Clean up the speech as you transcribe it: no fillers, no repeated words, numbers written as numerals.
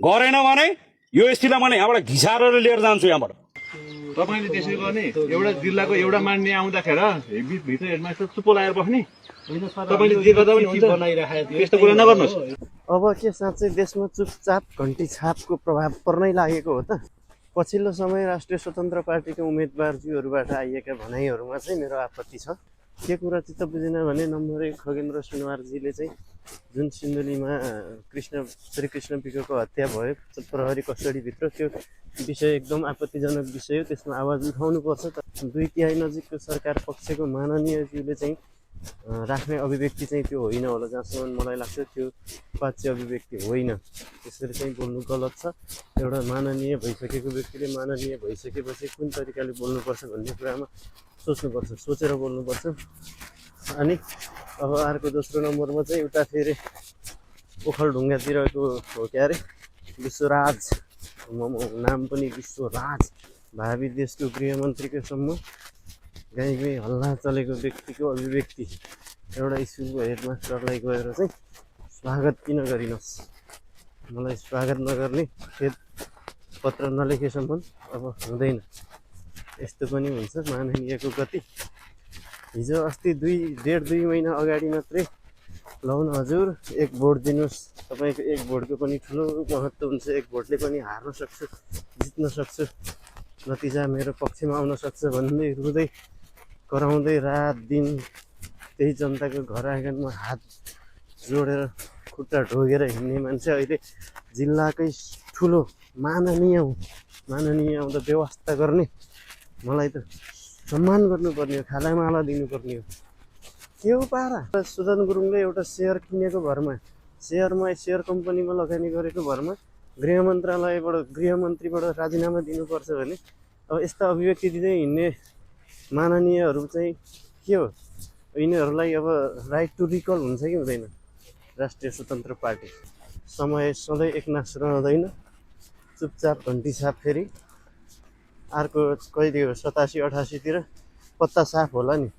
गरेन भने यो एसटीलाई भने यहाँबाट घिसारेर लिएर जान्छु यहाँबाट। तपाईँले त्यसै गर्ने एउटा जिल्लाको एउटा मान्ने आउँदाखेरि भित्र हेडमास्टर चुप्पो लागेर बस्ने तपाईँले जे गर्दा पनि हुन्छ त्यस्तो कुरा नगर्नुहोस्। अब के साँच्चै देशमा चुपचाप घन्टी छापको प्रभाव पर्नै लागेको हो त? पछिल्लो समय राष्ट्रिय स्वतन्त्र पार्टीका उम्मेदवारज्यूहरूबाट आइएका भनाइहरूमा चाहिँ मेरो आपत्ति छ। के कुरा चित्त बुझेन भने नम्बर 1 खगेन्द्र सुनवारजीले चाहिँ जुन सिन्धुलीमा श्री कृष्ण विकको हत्या भयो प्रहरी कस्टडीभित्र, त्यो विषय एकदम आपत्तिजनक विषय हो, त्यसमा आवाज उठाउनुपर्छ। तर 2/3 नजिकको सरकार पक्षको माननीयज्यूले चाहिँ राख्ने अभिव्यक्ति चाहिँ त्यो होइन होला, जहाँसम्म मलाई लाग्छ त्यो वाच्य अभिव्यक्ति होइन। त्यसरी चाहिँ बोल्नु गलत छ। एउटा माननीय भइसकेको व्यक्तिले माननीय भइसकेपछि कुन तरिकाले बोल्नुपर्छ भन्ने कुरामा सोच्नुपर्छ, सोचेर बोल्नुपर्छ। अनि अब अर्को दोस्रो नम्बरमा चाहिँ उता फेरि ओखलढुङ्गातिरको हो क्या अरे विश्वराज, नाम पनि विश्वराज, भावी देशको गृहमन्त्रीको सम्म गाई गाई हल्ला चलेको व्यक्तिको अभिव्यक्ति एउटा स्कुलको हेडमास्टरलाई गएर चाहिँ स्वागत किन गरिनुहोस्? मलाई स्वागत नगर्ने खेद पत्र नलेखेसम्म अब हुँदैन। यस्तो पनि हुन्छ माननीयको गति। हिजो अस्ति 1.5-2 महिना अगाडि मात्रै लौ न हजुर 1 भोट दिनुहोस्, तपाईँको 1 भोटको पनि ठुलो महत्त्व हुन्छ, 1 भोटले पनि हार्न सक्छु, जित्न सक्छु, नतिजा मेरो पक्षमा आउन सक्छ भन्दै रुँदै कराउँदै रात दिन त्यही जनताको घर आँगनमा हात जोडेर खुट्टा ढोगेर हिँड्ने मान्छे अहिले जिल्लाकै ठुलो माननीय आउँदा व्यवस्था गर्ने, मलाई त सम्मान गर्नुपर्ने हो, खालामाला दिनुपर्ने हो। के हो पारा? सुदन गुरुङले एउटा सेयर किनेको भरमा, सेयर कम्पनीमा लगानी गरेको भरमा गृहमन्त्रीबाट राजीनामा दिनुपर्छ भने अब यस्ता अभिव्यक्ति दिँदै हिँड्ने माननीयहरू चाहिँ के हो? यिनीहरूलाई अब राइट टु रिकल हुन्छ कि हुँदैन? राष्ट्रिय स्वतन्त्र पार्टी समय सधैँ एकनास रहँदैन, चुपचाप घन्टी छाप फेरि अर्को कहिले हो 87-88 तिर पत्ता साफ होला नि।